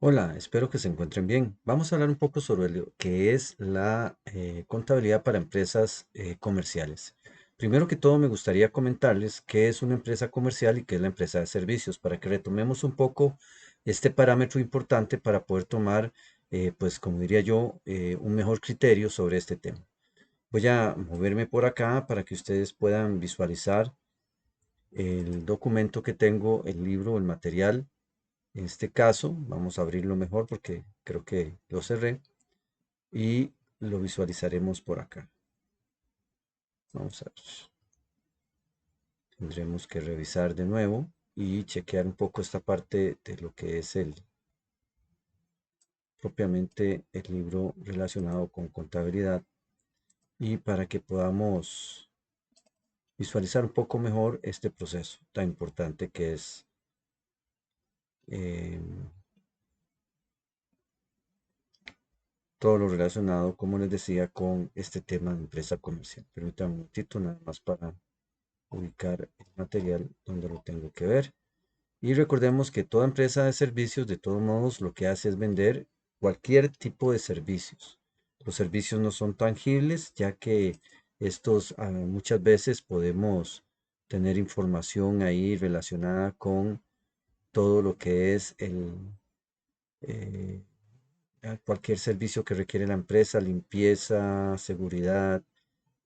Hola, espero que se encuentren bien. Vamos a hablar un poco sobre lo que es la contabilidad para empresas comerciales. Primero que todo, me gustaría comentarles qué es una empresa comercial y qué es la empresa de servicios, para que retomemos un poco este parámetro importante para poder tomar, pues como diría yo, un mejor criterio sobre este tema. Voy a moverme por acá para que ustedes puedan visualizar el documento que tengo, el libro, el material. En este caso, vamos a abrirlo mejor porque creo que lo cerré y lo visualizaremos por acá. Vamos a ver. Tendremos que revisar de nuevo y chequear un poco esta parte de lo que es propiamente el libro relacionado con contabilidad y para que podamos visualizar un poco mejor este proceso tan importante que es eh, todo lo relacionado, como les decía, con este tema de empresa comercial. Permítanme un momentito nada más para ubicar el material donde lo tengo que ver. Y recordemos que toda empresa de servicios, de todos modos, lo que hace es vender cualquier tipo de servicios. Los servicios no son tangibles, ya que estos muchas veces podemos tener información ahí relacionada con todo lo que es eh, cualquier servicio que requiere la empresa, limpieza, seguridad,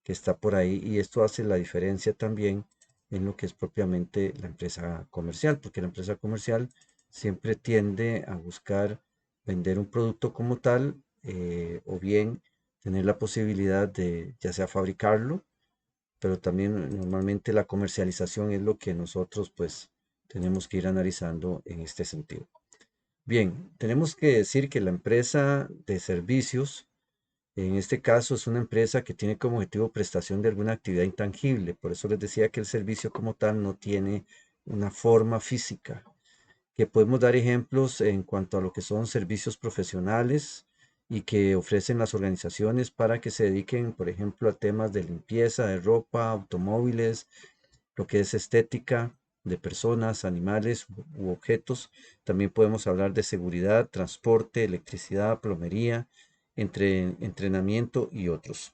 que está por ahí y esto hace la diferencia también en lo que es propiamente la empresa comercial, porque la empresa comercial siempre tiende a buscar vender un producto como tal o bien tener la posibilidad de ya sea fabricarlo, pero también normalmente la comercialización es lo que nosotros pues tenemos que ir analizando en este sentido. Bien, tenemos que decir que la empresa de servicios en este caso es una empresa que tiene como objetivo prestación de alguna actividad intangible. Por eso les decía que el servicio como tal no tiene una forma física. Que podemos dar ejemplos en cuanto a lo que son servicios profesionales y que ofrecen las organizaciones para que se dediquen, por ejemplo, a temas de limpieza de ropa, automóviles, lo que es estética de personas, animales u objetos. También podemos hablar de seguridad, transporte, electricidad, plomería, entrenamiento y otros.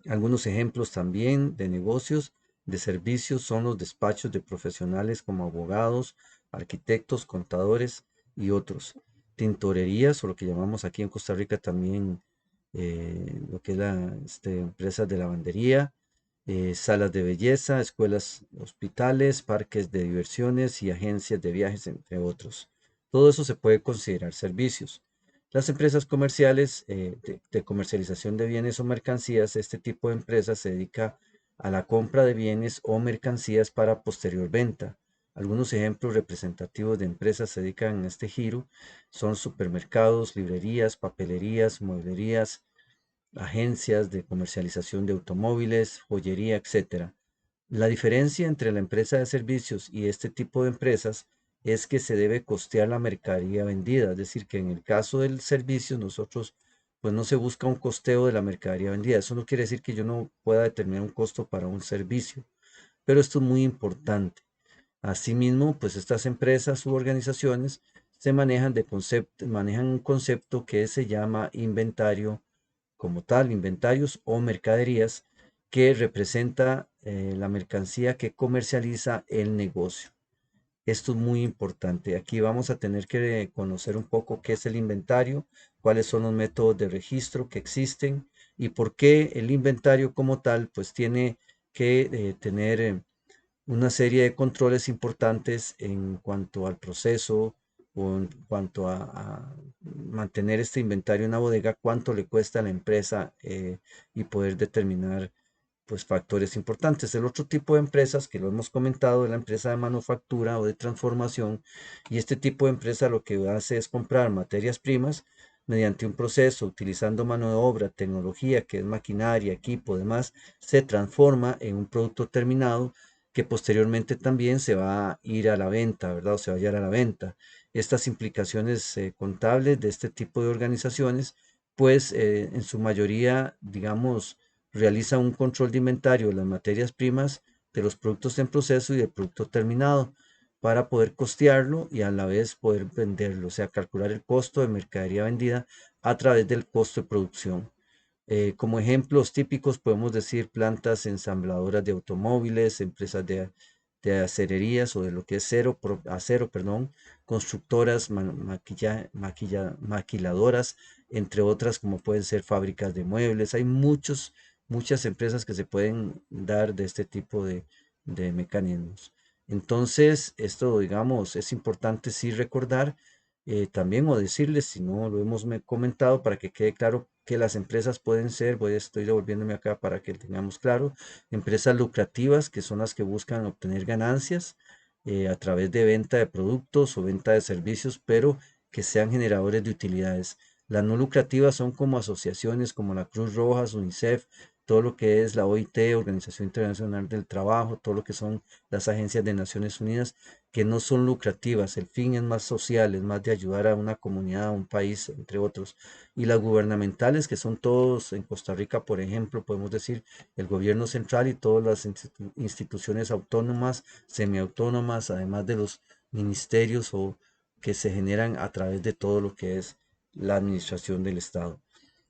Algunos ejemplos también de negocios de servicios son los despachos de profesionales como abogados, arquitectos, contadores y otros. Tintorerías o lo que llamamos aquí en Costa Rica también lo que es la empresas de lavandería, salas de belleza, escuelas, hospitales, parques de diversiones y agencias de viajes, entre otros. Todo eso se puede considerar servicios. Las empresas comerciales de comercialización de bienes o mercancías, este tipo de empresas se dedica a la compra de bienes o mercancías para posterior venta. Algunos ejemplos representativos de empresas se dedican a este giro son supermercados, librerías, papelerías, mueblerías, agencias de comercialización de automóviles, joyería, etcétera. La diferencia entre la empresa de servicios y este tipo de empresas es que se debe costear la mercadería vendida, es decir, que en el caso del servicio nosotros pues no se busca un costeo de la mercadería vendida. Eso no quiere decir que yo no pueda determinar un costo para un servicio, pero esto es muy importante. Asimismo, pues estas empresas u organizaciones se manejan manejan un concepto que se llama inventario como tal, inventarios o mercaderías que representa la mercancía que comercializa el negocio. Esto es muy importante. Aquí vamos a tener que conocer un poco qué es el inventario, cuáles son los métodos de registro que existen y por qué el inventario como tal, pues tiene que tener una serie de controles importantes en cuanto al proceso o en cuanto a mantener este inventario en la bodega, cuánto le cuesta a la empresa y poder determinar pues factores importantes. El otro tipo de empresas que lo hemos comentado es la empresa de manufactura o de transformación y este tipo de empresa lo que hace es comprar materias primas mediante un proceso utilizando mano de obra, tecnología que es maquinaria, equipo, demás, se transforma en un producto terminado que posteriormente también se va a ir a la venta, ¿verdad? O se va a llevar a la venta. Estas implicaciones contables de este tipo de organizaciones, pues en su mayoría, digamos, realiza un control de inventario de las materias primas, de los productos en proceso y del producto terminado. para poder costearlo y a la vez poder venderlo, o sea, calcular el costo de mercadería vendida a través del costo de producción. Como ejemplos típicos podemos decir plantas ensambladoras de automóviles, empresas de acererías o de lo que es acero, perdón, constructoras, maquiladoras, entre otras como pueden ser fábricas de muebles. Hay muchas empresas que se pueden dar de este tipo de mecanismos. Entonces, esto, digamos, es importante sí recordar también o decirles, si no lo hemos comentado, para que quede claro que las empresas pueden ser, estoy devolviéndome acá para que tengamos claro, empresas lucrativas, que son las que buscan obtener ganancias a través de venta de productos o venta de servicios, pero que sean generadores de utilidades. Las no lucrativas son como asociaciones como la Cruz Roja, UNICEF, todo lo que es la OIT, Organización Internacional del Trabajo, todo lo que son las agencias de Naciones Unidas, que no son lucrativas. El fin es más social, es más de ayudar a una comunidad, a un país, entre otros. Y las gubernamentales, que son todos en Costa Rica, por ejemplo, podemos decir el gobierno central y todas las instituciones autónomas, semiautónomas, además de los ministerios o que se generan a través de todo lo que es la administración del Estado.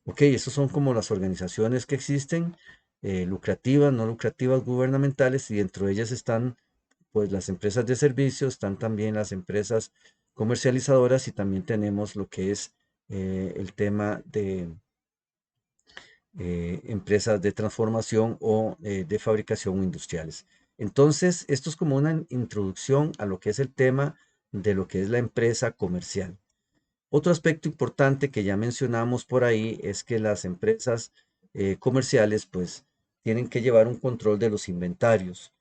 Ok, esas son como las organizaciones que existen, lucrativas, no lucrativas, gubernamentales, y dentro de ellas están pues las empresas de servicios, están también las empresas comercializadoras y también tenemos lo que es el tema de empresas de transformación o de fabricación industriales. Entonces, esto es como una introducción a lo que es el tema de lo que es la empresa comercial. Otro aspecto importante que ya mencionamos por ahí es que las empresas comerciales pues tienen que llevar un control de los inventarios.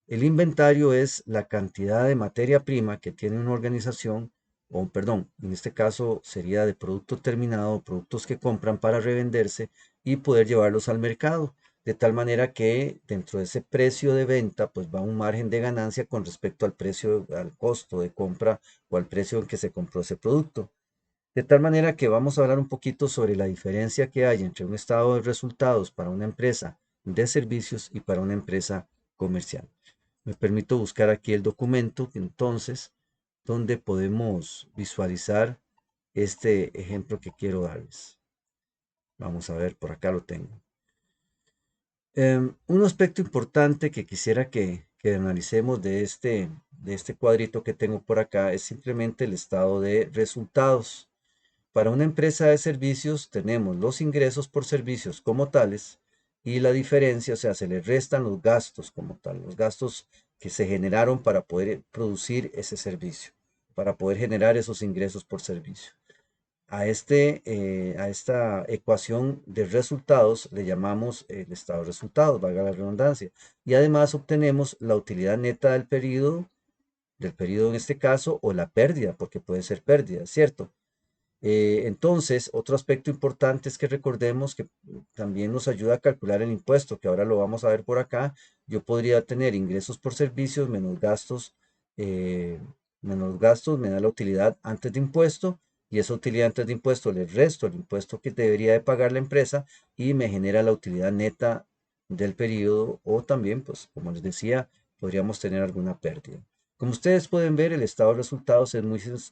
El inventario es la cantidad de materia prima que tiene una organización, o perdón, en este caso sería de producto terminado, productos que compran para revenderse y poder llevarlos al mercado, de tal manera que dentro de ese precio de venta, pues va un margen de ganancia con respecto al precio, al costo de compra o al precio en que se compró ese producto. De tal manera que vamos a hablar un poquito sobre la diferencia que hay entre un estado de resultados para una empresa de servicios y para una empresa comercial. Me permito buscar aquí el documento, entonces, donde podemos visualizar este ejemplo que quiero darles. Vamos a ver, por acá lo tengo. Un aspecto importante que quisiera que analicemos de este cuadrito que tengo por acá es simplemente el estado de resultados. Para una empresa de servicios tenemos los ingresos por servicios como tales y la diferencia, o sea, se le restan los gastos como tal, los gastos que se generaron para poder producir ese servicio, para poder generar esos ingresos por servicio. A esta ecuación de resultados le llamamos el estado de resultados, valga la redundancia. Y además obtenemos la utilidad neta del periodo en este caso, o la pérdida, porque puede ser pérdida, ¿cierto? Entonces, otro aspecto importante es que recordemos que también nos ayuda a calcular el impuesto, que ahora lo vamos a ver por acá. Yo podría tener ingresos por servicios eh, menos gastos me da la utilidad antes de impuesto, y esa utilidad antes de impuesto le resto el impuesto que debería de pagar la empresa y me genera la utilidad neta del periodo, o también, pues, como les decía, podríamos tener alguna pérdida. Como ustedes pueden ver, el estado de resultados es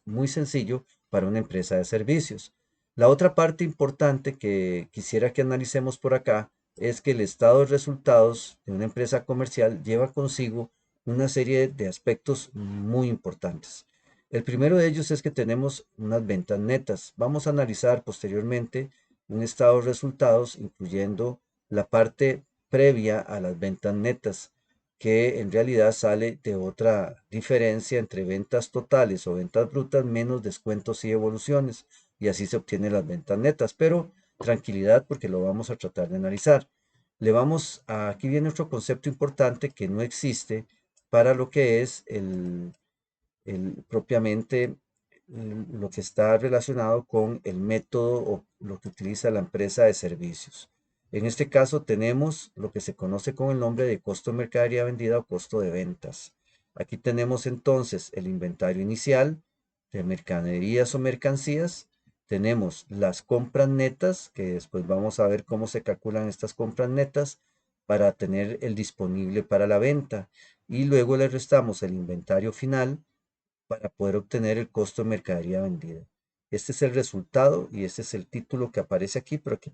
muy sencillo para una empresa de servicios. La otra parte importante que quisiera que analicemos por acá es que el estado de resultados de una empresa comercial lleva consigo una serie de aspectos muy importantes. El primero de ellos es que tenemos unas ventas netas. Vamos a analizar posteriormente un estado de resultados incluyendo la parte previa a las ventas netas, que en realidad sale de otra diferencia entre ventas totales o ventas brutas menos descuentos y evoluciones, y así se obtienen las ventas netas. Pero tranquilidad, porque lo vamos a tratar de analizar. Aquí viene otro concepto importante que no existe para lo que es propiamente lo que está relacionado con el método o lo que utiliza la empresa de servicios. En este caso tenemos lo que se conoce con el nombre de costo de mercadería vendida o costo de ventas. Aquí tenemos entonces el inventario inicial de mercaderías o mercancías. Tenemos las compras netas, que después vamos a ver cómo se calculan estas compras netas. para tener el disponible para la venta y luego le restamos el inventario final para poder obtener el costo de mercadería vendida. Este es el resultado y este es el título que aparece aquí, pero aquí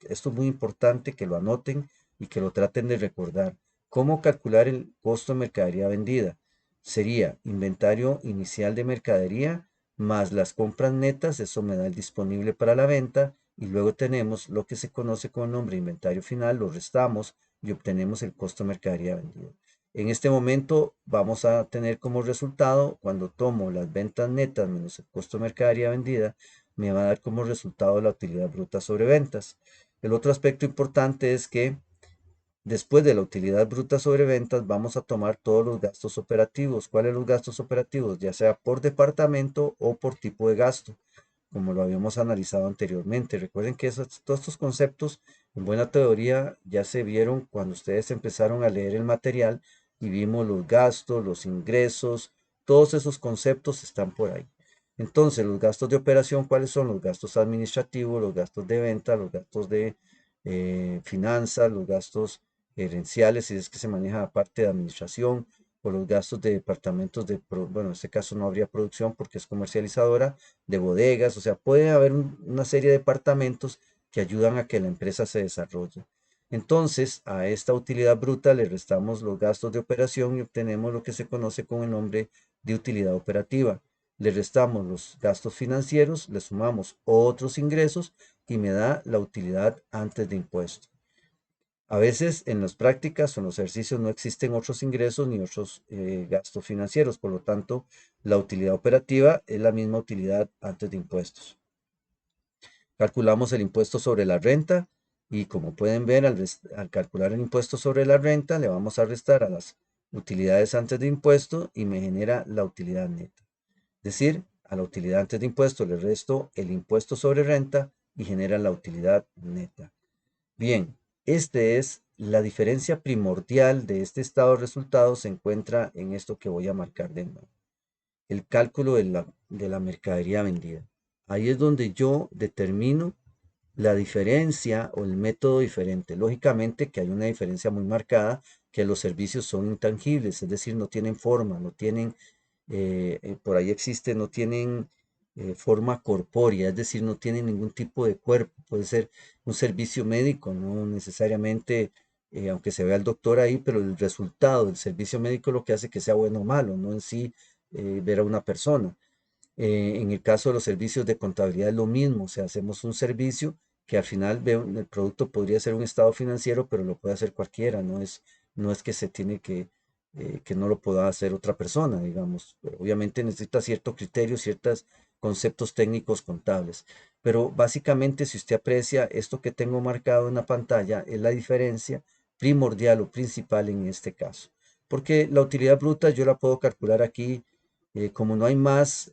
esto es muy importante que lo anoten y que lo traten de recordar. ¿Cómo calcular el costo de mercadería vendida? Sería inventario inicial de mercadería más las compras netas, eso me da el disponible para la venta, y luego tenemos lo que se conoce con el nombre inventario final, lo restamos y obtenemos el costo de mercadería vendida. En este momento vamos a tener como resultado, cuando tomo las ventas netas menos el costo de mercadería vendida, me va a dar como resultado la utilidad bruta sobre ventas. El otro aspecto importante es que después de la utilidad bruta sobre ventas vamos a tomar todos los gastos operativos. ¿Cuáles los gastos operativos? Ya sea por departamento o por tipo de gasto, como lo habíamos analizado anteriormente. Recuerden que todos estos conceptos en buena teoría ya se vieron cuando ustedes empezaron a leer el material y vimos los gastos, los ingresos, todos esos conceptos están por ahí. Entonces, los gastos de operación, ¿cuáles son? Los gastos administrativos, los gastos de venta, los gastos de finanzas, los gastos gerenciales, si es que se maneja aparte de administración, o los gastos de departamentos bueno, en este caso no habría producción porque es comercializadora, de bodegas, o sea, puede haber una serie de departamentos que ayudan a que la empresa se desarrolle. Entonces, a esta utilidad bruta le restamos los gastos de operación y obtenemos lo que se conoce con el nombre de utilidad operativa. Le restamos los gastos financieros, le sumamos otros ingresos y me da la utilidad antes de impuestos. A veces en las prácticas o en los ejercicios no existen otros ingresos ni otros gastos financieros, por lo tanto, la utilidad operativa es la misma utilidad antes de impuestos. Calculamos el impuesto sobre la renta y como pueden ver, al calcular el impuesto sobre la renta, le vamos a restar a las utilidades antes de impuesto y me genera la utilidad neta. Es decir, a la utilidad antes de impuesto le resto el impuesto sobre renta y genera la utilidad neta. Bien, esta es la diferencia primordial de este estado de resultados se encuentra en esto que voy a marcar de nuevo, el cálculo de la mercadería vendida. Ahí es donde yo determino la diferencia o el método diferente. Lógicamente que hay una diferencia muy marcada, que los servicios son intangibles, es decir, no tienen forma, no tienen, por ahí existe, no tienen forma corpórea, es decir, no tienen ningún tipo de cuerpo. Puede ser un servicio médico, no necesariamente, aunque se vea el doctor ahí, pero el resultado del servicio médico es lo que hace que sea bueno o malo, no en sí ver a una persona. En el caso de los servicios de contabilidad es lo mismo, o sea, hacemos un servicio que al final el producto podría ser un estado financiero, pero lo puede hacer cualquiera, no es que se tiene que no lo pueda hacer otra persona, digamos. Obviamente necesita cierto criterio, ciertos conceptos técnicos contables, pero básicamente si usted aprecia esto que tengo marcado en la pantalla, es la diferencia primordial o principal en este caso, porque la utilidad bruta yo la puedo calcular aquí como no hay más,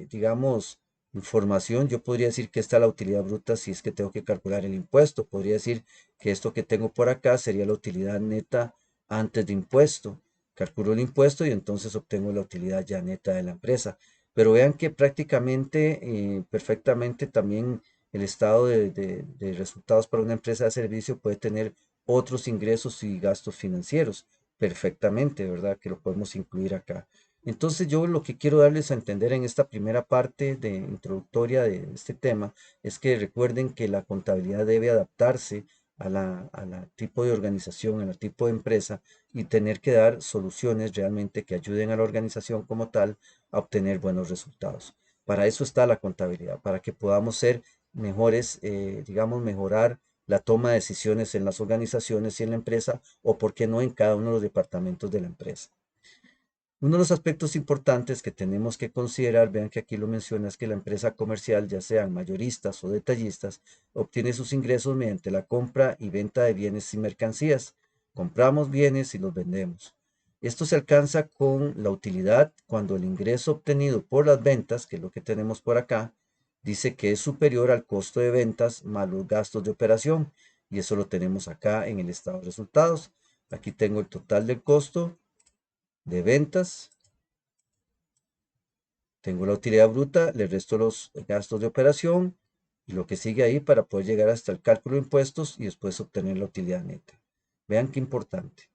digamos, información, yo podría decir que esta es la utilidad bruta si es que tengo que calcular el impuesto. Podría decir que esto que tengo por acá sería la utilidad neta antes de impuesto. Calculo el impuesto y entonces obtengo la utilidad ya neta de la empresa. Pero vean que prácticamente, perfectamente también el estado de resultados para una empresa de servicio puede tener otros ingresos y gastos financieros. Perfectamente, ¿verdad? Que lo podemos incluir acá. Entonces yo lo que quiero darles a entender en esta primera parte de introductoria de este tema es que recuerden que la contabilidad debe adaptarse a la tipo de organización, a la tipo de empresa y tener que dar soluciones realmente que ayuden a la organización como tal a obtener buenos resultados. Para eso está la contabilidad, para que podamos ser mejores, digamos, mejorar la toma de decisiones en las organizaciones y en la empresa o, por qué no, en cada uno de los departamentos de la empresa. Uno de los aspectos importantes que tenemos que considerar, vean que aquí lo menciona, es que la empresa comercial, ya sean mayoristas o detallistas, obtiene sus ingresos mediante la compra y venta de bienes y mercancías. Compramos bienes y los vendemos. Esto se alcanza con la utilidad cuando el ingreso obtenido por las ventas, que es lo que tenemos por acá, dice que es superior al costo de ventas más los gastos de operación. Y eso lo tenemos acá en el estado de resultados. Aquí tengo el total del costo de ventas. Tengo la utilidad bruta, le resto los gastos de operación y lo que sigue ahí para poder llegar hasta el cálculo de impuestos y después obtener la utilidad neta. Vean qué importante.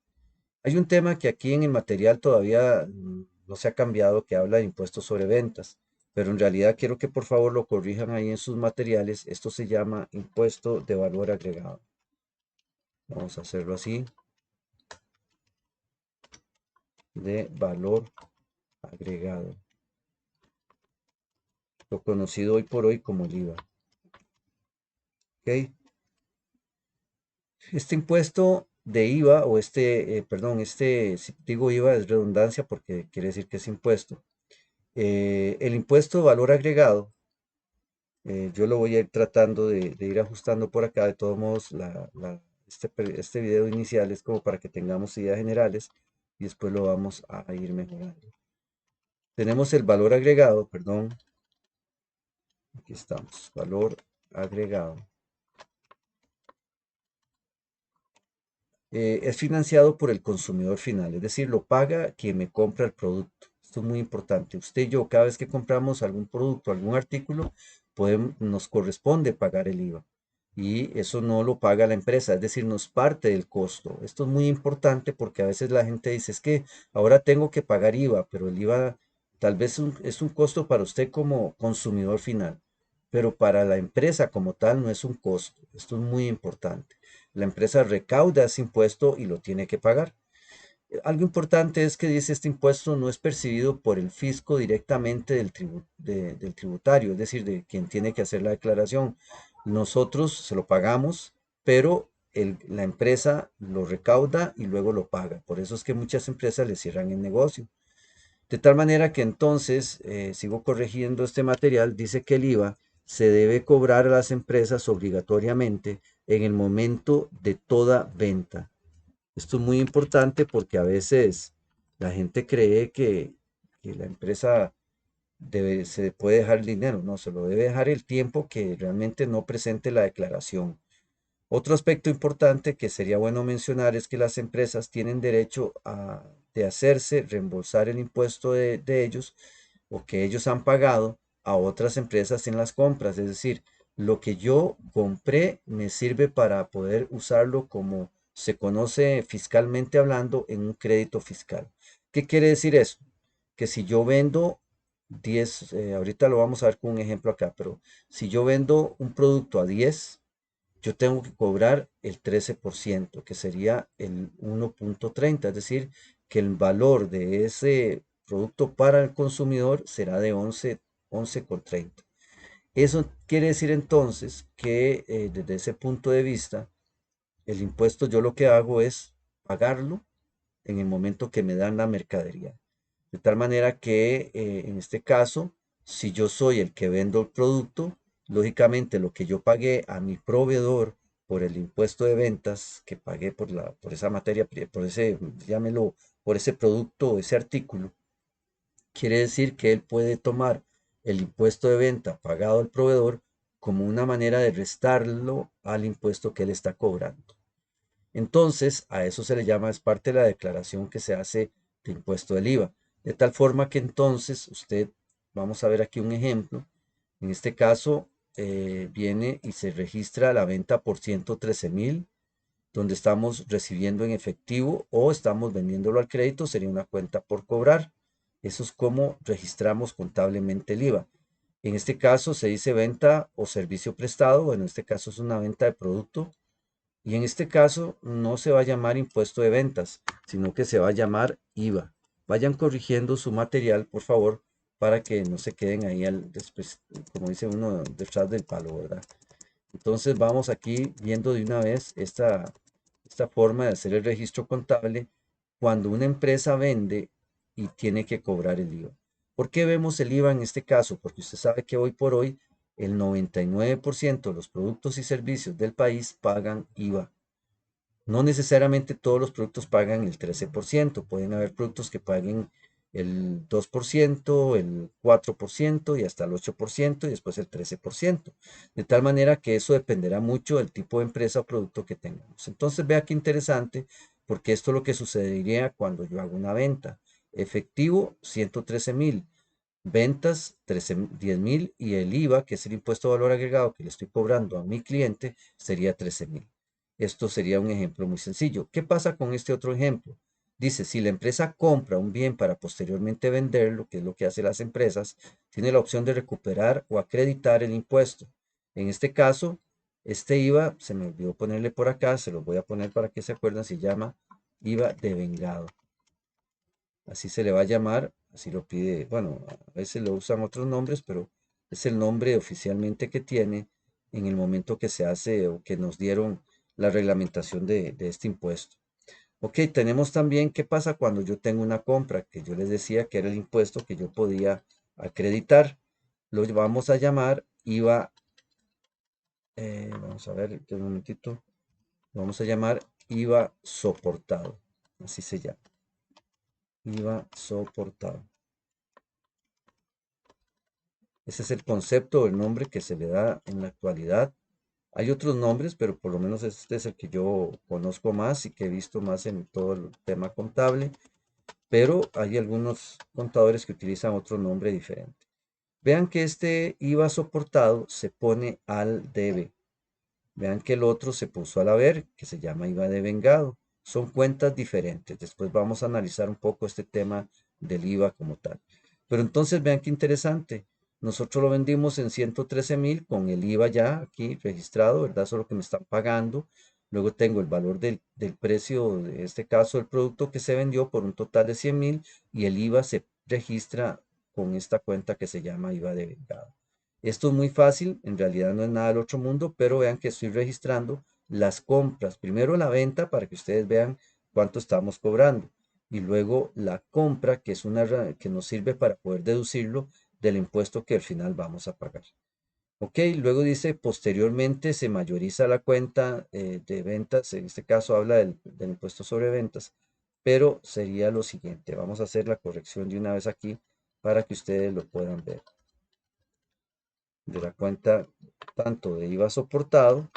Hay un tema que aquí en el material todavía no se ha cambiado, que habla de impuestos sobre ventas, pero en realidad quiero que por favor lo corrijan ahí en sus materiales. Esto se llama impuesto de valor agregado. Vamos a hacerlo así, de valor agregado, lo conocido hoy por hoy como el IVA. ¿Ok? Este impuesto de IVA o perdón, si digo IVA es redundancia porque quiere decir que es impuesto. El impuesto de valor agregado, yo lo voy a ir tratando de ir ajustando por acá. De todos modos, este video inicial es como para que tengamos ideas generales y después lo vamos a ir mejorando. Tenemos el valor agregado, perdón, aquí estamos, valor agregado. Es financiado por el consumidor final, es decir, lo paga quien me compra el producto. Esto es muy importante. Usted y yo, cada vez que compramos algún producto, algún artículo, nos corresponde pagar el IVA. Y eso no lo paga la empresa, es decir, nos parte del costo. Esto es muy importante porque a veces la gente dice, es que ahora tengo que pagar IVA, pero el IVA tal vez es un costo para usted como consumidor final, pero para la empresa como tal no es un costo. Esto es muy importante. La empresa recauda ese impuesto y lo tiene que pagar. Algo importante es que dice este impuesto no es percibido por el fisco directamente del tributario, es decir, de quien tiene que hacer la declaración. Nosotros se lo pagamos, pero la empresa lo recauda y luego lo paga. Por eso es que muchas empresas le cierran el negocio. De tal manera que entonces, sigo corrigiendo este material, dice que el IVA se debe cobrar a las empresas obligatoriamente en el momento de toda venta. Esto es muy importante porque a veces la gente cree que la empresa se puede dejar el dinero. No, se lo debe dejar el tiempo que realmente no presente la declaración. Otro aspecto importante que sería bueno mencionar es que las empresas tienen derecho de hacerse reembolsar el impuesto de ellos o que ellos han pagado a otras empresas en las compras. Es decir, lo que yo compré me sirve para poder usarlo como se conoce fiscalmente hablando en un crédito fiscal. ¿Qué quiere decir eso? Que si yo vendo 10, ahorita lo vamos a ver con un ejemplo acá, pero si yo vendo un producto a 10, yo tengo que cobrar el 13%, que sería el 1.30, es decir, que el valor de ese producto para el consumidor será de 11,30. Eso quiere decir entonces que desde ese punto de vista, el impuesto yo lo que hago es pagarlo en el momento que me dan la mercadería. De tal manera que en este caso, si yo soy el que vendo el producto, lógicamente lo que yo pagué a mi proveedor por el impuesto de ventas que pagué por esa materia, por ese, llámelo, por ese producto o ese artículo, quiere decir que él puede tomar el impuesto de venta pagado al proveedor como una manera de restarlo al impuesto que él está cobrando. Entonces, a eso se le llama, es parte de la declaración que se hace de impuesto del IVA. De tal forma que entonces vamos a ver aquí un ejemplo. En este caso, viene y se registra la venta por 113,000, donde estamos recibiendo en efectivo o estamos vendiéndolo al crédito, sería una cuenta por cobrar. Eso es como registramos contablemente el IVA. En este caso se dice venta o servicio prestado, bueno, en este caso es una venta de producto y en este caso no se va a llamar impuesto de ventas, sino que se va a llamar IVA. Vayan corrigiendo su material, por favor, para que no se queden ahí después, como dice uno, detrás del palo, ¿verdad? Entonces vamos aquí viendo de una vez esta forma de hacer el registro contable cuando una empresa vende y tiene que cobrar el IVA. ¿Por qué vemos el IVA en este caso? Porque usted sabe que hoy por hoy el 99% de los productos y servicios del país pagan IVA. No necesariamente todos los productos pagan el 13%, pueden haber productos que paguen el 2%, el 4% y hasta el 8% y después el 13%. De tal manera que eso dependerá mucho del tipo de empresa o producto que tengamos. Entonces vea qué interesante, porque esto es lo que sucedería cuando yo hago una venta. Efectivo, 113,000. Ventas, 10,000 y el IVA, que es el impuesto de valor agregado que le estoy cobrando a mi cliente, sería 13,000. Esto sería un ejemplo muy sencillo. ¿Qué pasa con este otro ejemplo? Dice, si la empresa compra un bien para posteriormente venderlo, que es lo que hacen las empresas, tiene la opción de recuperar o acreditar el impuesto. En este caso, este IVA, se me olvidó ponerle por acá, se los voy a poner para que se acuerden, se llama IVA devengado. Así se le va a llamar, así lo pide, bueno, a veces lo usan otros nombres, pero es el nombre oficialmente que tiene en el momento que se hace o que nos dieron la reglamentación de este impuesto. Ok, tenemos también qué pasa cuando yo tengo una compra, que yo les decía que era el impuesto que yo podía acreditar. Lo vamos a llamar IVA, vamos a ver, un momentito, lo vamos a llamar IVA soportado, así se llama, IVA soportado. Ese es el concepto o el nombre que se le da en la actualidad. Hay otros nombres, pero por lo menos este es el que yo conozco más y que he visto más en todo el tema contable, pero hay algunos contadores que utilizan otro nombre diferente. Vean que este IVA soportado se pone al debe. Vean que el otro se puso al haber, que se llama IVA devengado. Son cuentas diferentes. Después vamos a analizar un poco este tema del IVA como tal. Pero entonces vean qué interesante. Nosotros lo vendimos en 113,000 con el IVA ya aquí registrado, ¿verdad? Solo que me están pagando. Luego tengo el valor del precio, de este caso, del producto que se vendió por un total de 100,000 y el IVA se registra con esta cuenta que se llama IVA devengado. Esto es muy fácil, en realidad no es nada del otro mundo, pero vean que estoy registrando las compras. Primero la venta para que ustedes vean cuánto estamos cobrando y luego la compra, que es que nos sirve para poder deducirlo del impuesto que al final vamos a pagar. Ok, luego dice posteriormente se mayoriza la cuenta de ventas, en este caso habla del impuesto sobre ventas, pero sería lo siguiente. Vamos a hacer la corrección de una vez aquí para que ustedes lo puedan ver. De la cuenta tanto de IVA soportado,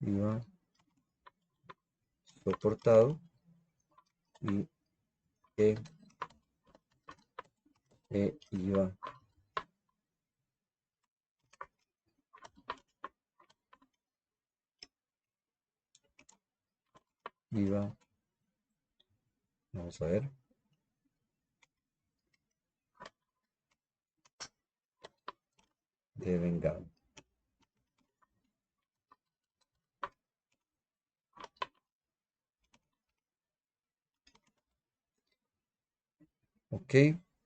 IVA soportado y E, IVA, IVA, vamos a ver, devengado. Ok,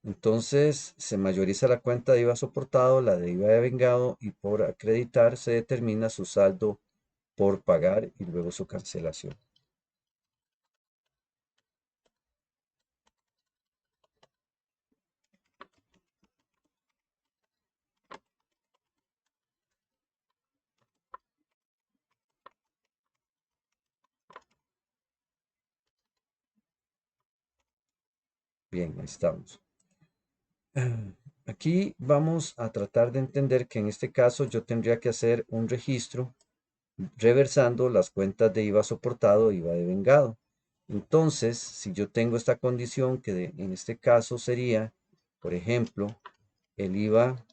entonces se mayoriza la cuenta de IVA soportado, la de IVA devengado y por acreditar se determina su saldo por pagar y luego su cancelación. Bien, ahí estamos. Aquí vamos a tratar de entender que en este caso yo tendría que hacer un registro reversando las cuentas de IVA soportado, IVA devengado. Entonces, si yo tengo esta condición que en este caso sería, por ejemplo, el IVA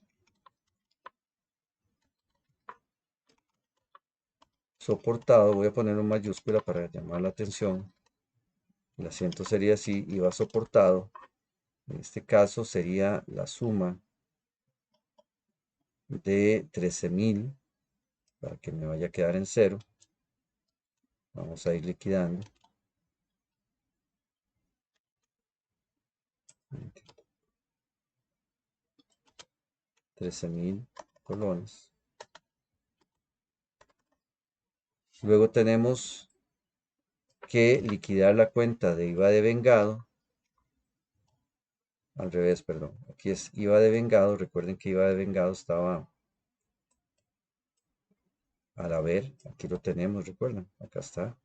soportado, voy a poner en mayúscula para llamar la atención, el acento sería así, IVA soportado, en este caso sería la suma de 13,000, para que me vaya a quedar en cero, vamos a ir liquidando, 13,000 colones. Luego tenemos que liquidar la cuenta de IVA devengado, al revés, perdón, aquí es IVA devengado, recuerden que IVA devengado estaba al haber, aquí lo tenemos, recuerden, acá está,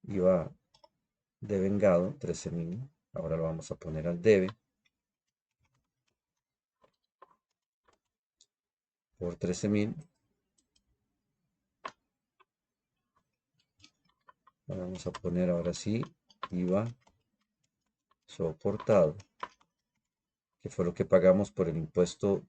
IVA devengado, 13,000, ahora lo vamos a poner al debe, por 13,000, vamos a poner ahora sí IVA soportado, que fue lo que pagamos por el impuesto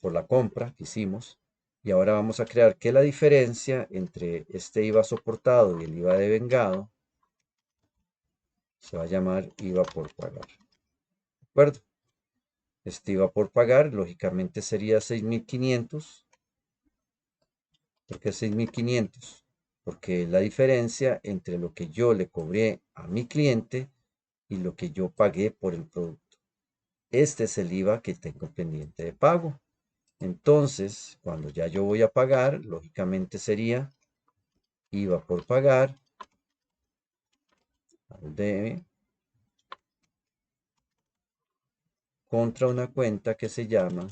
por la compra que hicimos. Y ahora vamos a crear que la diferencia entre este IVA soportado y el IVA devengado se va a llamar IVA por pagar. ¿De acuerdo? Este IVA por pagar, lógicamente sería 6.500. ¿Por qué 6.500? Porque es la diferencia entre lo que yo le cobré a mi cliente y lo que yo pagué por el producto. Este es el IVA que tengo pendiente de pago. Entonces, cuando ya yo voy a pagar, lógicamente sería IVA por pagar al debe contra una cuenta que se llama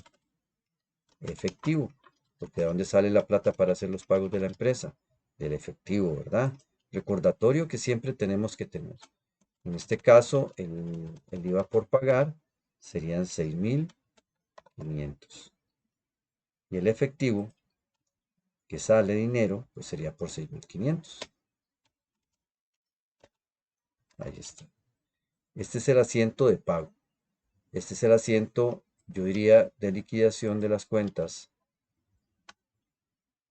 efectivo. Porque ¿de dónde sale la plata para hacer los pagos de la empresa? Del efectivo, ¿verdad? Recordatorio que siempre tenemos que tener. En este caso, el IVA por pagar serían 6.500. Y el efectivo que sale dinero, pues sería por 6.500. Ahí está. Este es el asiento de pago. Este es el asiento, yo diría, de liquidación de las cuentas.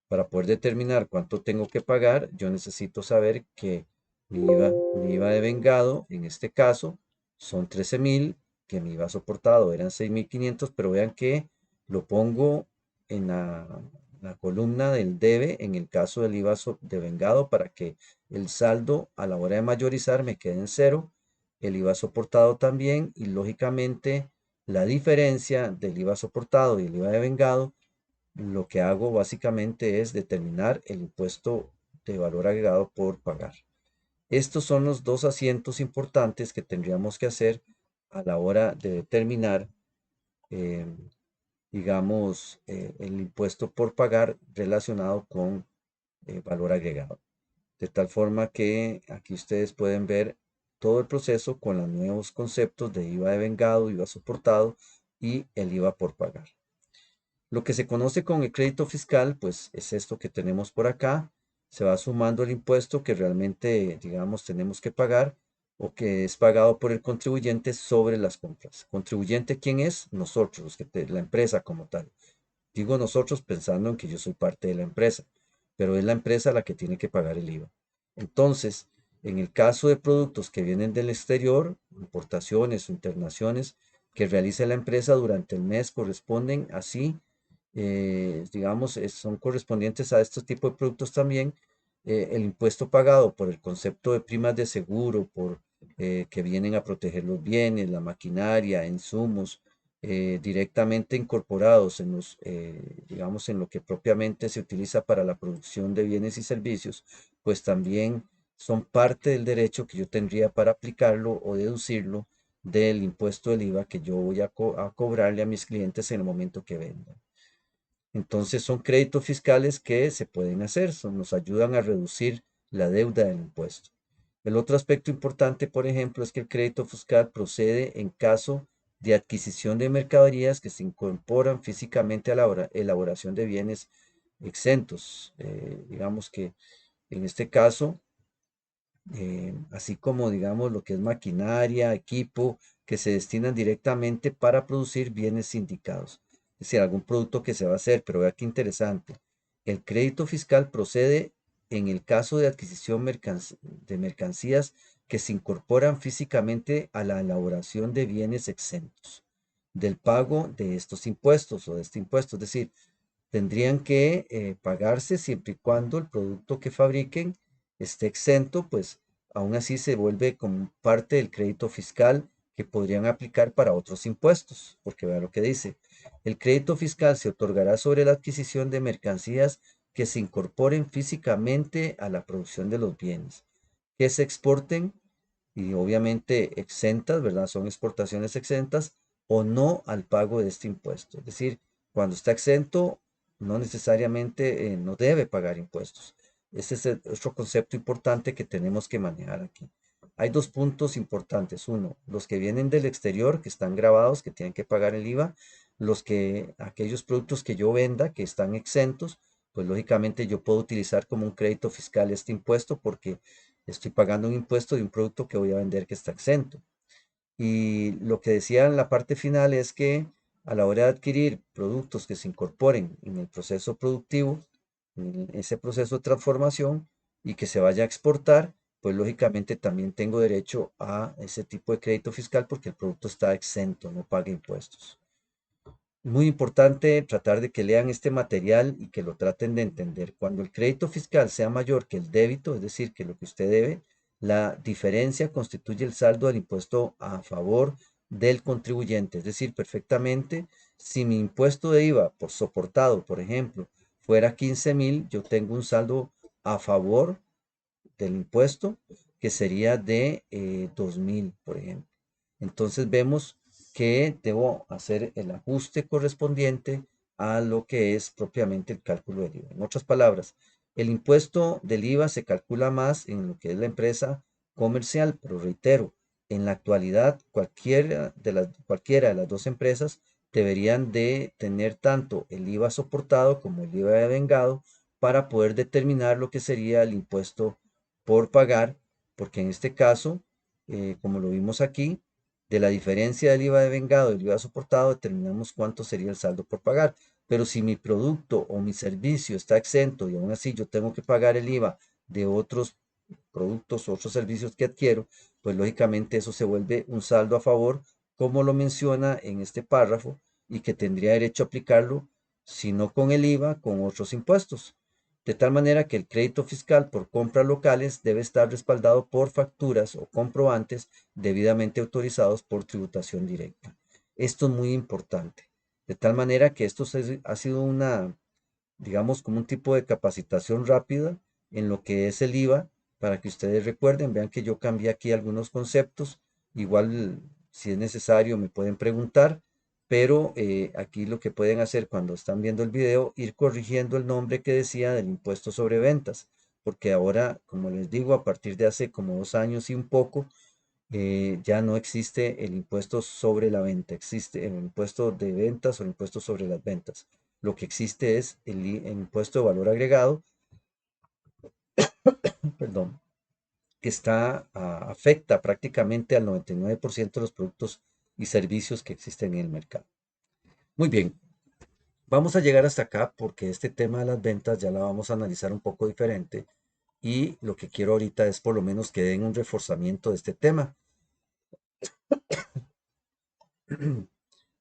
Para poder determinar cuánto tengo que pagar, yo necesito saber que mi IVA de vengado, en este caso, son 13.000, que mi IVA soportado eran 6.500, pero vean que lo pongo en la columna del debe, en el caso del IVA de vengado, para que el saldo a la hora de mayorizar me quede en cero, el IVA soportado también, y lógicamente la diferencia del IVA soportado y el IVA de vengado lo que hago básicamente es determinar el impuesto de valor agregado por pagar. Estos son los dos asientos importantes que tendríamos que hacer a la hora de determinar, eh, digamos, el impuesto por pagar relacionado con valor agregado. De tal forma que aquí ustedes pueden ver todo el proceso con los nuevos conceptos de IVA de vengado, IVA soportado y el IVA por pagar. Lo que se conoce con el crédito fiscal, pues es esto que tenemos por acá. Se va sumando el impuesto que realmente, digamos, tenemos que pagar o que es pagado por el contribuyente sobre las compras. ¿Contribuyente quién es? Nosotros, la empresa como tal. Digo nosotros pensando en que yo soy parte de la empresa, pero es la empresa la que tiene que pagar el IVA. Entonces, en el caso de productos que vienen del exterior, importaciones o internaciones que realice la empresa durante el mes corresponden así, digamos, son correspondientes a estos tipos de productos también, el impuesto pagado por el concepto de primas de seguro, por que vienen a proteger los bienes, la maquinaria, insumos, directamente incorporados en los, digamos, en lo que propiamente se utiliza para la producción de bienes y servicios, pues también son parte del derecho que yo tendría para aplicarlo o deducirlo del impuesto del IVA que yo voy a cobrarle a mis clientes en el momento que vendan. Entonces son créditos fiscales que se pueden hacer, nos ayudan a reducir la deuda del impuesto. El otro aspecto importante, por ejemplo, es que el crédito fiscal procede en caso de adquisición de mercaderías que se incorporan físicamente a la elaboración de bienes exentos. Digamos que en este caso, así como digamos lo que es maquinaria, equipo, que se destinan directamente para producir bienes indicados. Es decir, algún producto que se va a hacer, pero vea qué interesante. El crédito fiscal procede en el caso de adquisición de mercancías que se incorporan físicamente a la elaboración de bienes exentos del pago de estos impuestos o de este impuesto. Es decir, tendrían que pagarse siempre y cuando el producto que fabriquen esté exento, pues aún así se vuelve como parte del crédito fiscal que podrían aplicar para otros impuestos, porque vea lo que dice. El crédito fiscal se otorgará sobre la adquisición de mercancías que se incorporen físicamente a la producción de los bienes, que se exporten y obviamente exentas, ¿verdad? Son exportaciones exentas o no al pago de este impuesto. Es decir, cuando está exento, no necesariamente no debe pagar impuestos. Ese es otro concepto importante que tenemos que manejar aquí. Hay dos puntos importantes. Uno, los que vienen del exterior, que están grabados, que tienen que pagar el IVA. Aquellos productos que yo venda, que están exentos, pues lógicamente yo puedo utilizar como un crédito fiscal este impuesto porque estoy pagando un impuesto de un producto que voy a vender que está exento. Y lo que decía en la parte final es que a la hora de adquirir productos que se incorporen en el proceso productivo, en ese proceso de transformación y que se vaya a exportar, pues lógicamente también tengo derecho a ese tipo de crédito fiscal porque el producto está exento, no paga impuestos. Muy importante tratar de que lean este material y que lo traten de entender. Cuando el crédito fiscal sea mayor que el débito, es decir, que lo que usted debe, la diferencia constituye el saldo del impuesto a favor del contribuyente. Es decir, perfectamente, si mi impuesto de IVA por soportado, por ejemplo, fuera 15.000, yo tengo un saldo a favor del impuesto que sería de 2.000, por ejemplo. Entonces vemos que debo hacer el ajuste correspondiente a lo que es propiamente el cálculo del IVA. En otras palabras, el impuesto del IVA se calcula más en lo que es la empresa comercial, pero reitero, en la actualidad cualquiera de las dos empresas deberían de tener tanto el IVA soportado como el IVA de vengado para poder determinar lo que sería el impuesto por pagar, porque en este caso, como lo vimos aquí, de la diferencia del IVA de vengado y del IVA soportado determinamos cuánto sería el saldo por pagar. Pero si mi producto o mi servicio está exento y aún así yo tengo que pagar el IVA de otros productos, otros servicios que adquiero, pues lógicamente eso se vuelve un saldo a favor, como lo menciona en este párrafo, y que tendría derecho a aplicarlo, si no con el IVA, con otros impuestos. De tal manera que el crédito fiscal por compras locales debe estar respaldado por facturas o comprobantes debidamente autorizados por tributación directa. Esto es muy importante. De tal manera que esto ha sido una, digamos, como un tipo de capacitación rápida en lo que es el IVA, para que ustedes recuerden, vean que yo cambié aquí algunos conceptos, igual si es necesario me pueden preguntar, pero aquí lo que pueden hacer cuando están viendo el video, ir corrigiendo el nombre que decía del impuesto sobre ventas, porque ahora, como les digo, a partir de hace como 2 años y un poco, ya no existe el impuesto sobre la venta, existe el impuesto de ventas o el impuesto sobre las ventas. Lo que existe es el impuesto de valor agregado, perdón, que afecta prácticamente al 99% de los productos y servicios que existen en el mercado. Muy bien, vamos a llegar hasta acá porque este tema de las ventas ya la vamos a analizar un poco diferente y lo que quiero ahorita es por lo menos que den un reforzamiento de este tema.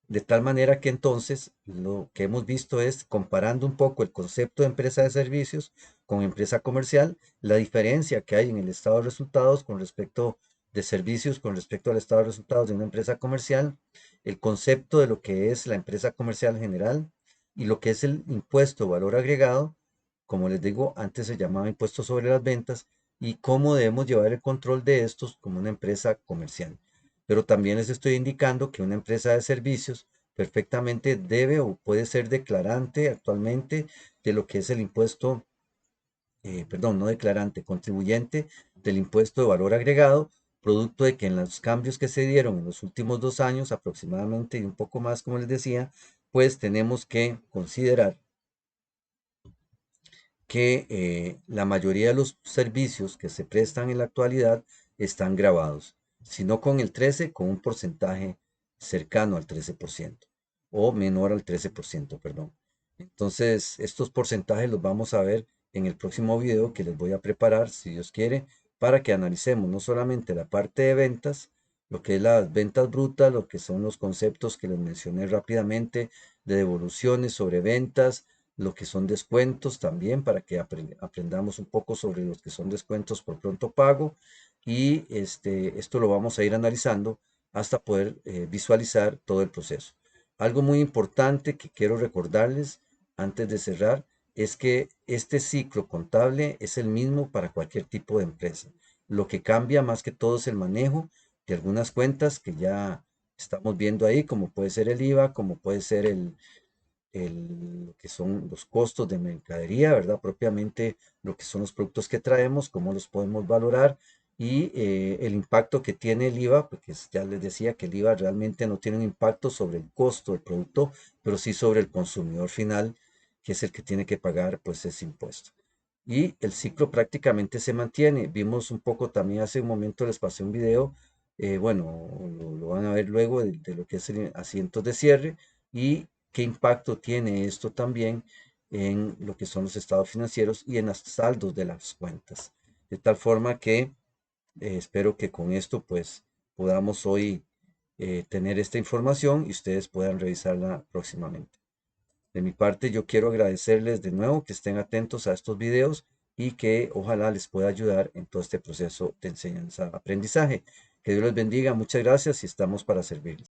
De tal manera que entonces lo que hemos visto es comparando un poco el concepto de empresa de servicios con empresa comercial, la diferencia que hay en el estado de resultados con respecto de servicios con respecto al estado de resultados de una empresa comercial, el concepto de lo que es la empresa comercial general y lo que es el impuesto valor agregado, como les digo, antes se llamaba impuesto sobre las ventas, y cómo debemos llevar el control de estos como una empresa comercial. Pero también les estoy indicando que una empresa de servicios perfectamente debe o puede ser declarante actualmente de lo que es el impuesto, perdón, no declarante, contribuyente del impuesto de valor agregado, producto de que en los cambios que se dieron en los últimos 2 años aproximadamente y un poco más, como les decía, pues tenemos que considerar que la mayoría de los servicios que se prestan en la actualidad están grabados, si no con el 13, con un porcentaje cercano al 13% o menor al 13%, perdón. Entonces, estos porcentajes los vamos a ver en el próximo video que les voy a preparar, si Dios quiere, para que analicemos no solamente la parte de ventas, lo que es las ventas brutas, lo que son los conceptos que les mencioné rápidamente de devoluciones sobre ventas, lo que son descuentos también para que aprendamos un poco sobre los que son descuentos por pronto pago, y esto lo vamos a ir analizando hasta poder visualizar todo el proceso. Algo muy importante que quiero recordarles antes de cerrar es que este ciclo contable es el mismo para cualquier tipo de empresa. Lo que cambia más que todo es el manejo de algunas cuentas que ya estamos viendo ahí, como puede ser el IVA, como puede ser lo que son los costos de mercadería, ¿verdad? Propiamente lo que son los productos que traemos, cómo los podemos valorar, y el impacto que tiene el IVA, porque ya les decía que el IVA realmente no tiene un impacto sobre el costo del producto, pero sí sobre el consumidor final, que es el que tiene que pagar pues ese impuesto. Y el ciclo prácticamente se mantiene. Vimos un poco también hace un momento, les pasé un video bueno, lo van a ver luego de lo que es el asientos de cierre y qué impacto tiene esto también en lo que son los estados financieros y en los saldos de las cuentas. De tal forma que espero que con esto pues podamos hoy tener esta información y ustedes puedan revisarla próximamente. De mi parte, yo quiero agradecerles de nuevo que estén atentos a estos videos y que ojalá les pueda ayudar en todo este proceso de enseñanza-aprendizaje. Que Dios les bendiga, muchas gracias y estamos para servirles.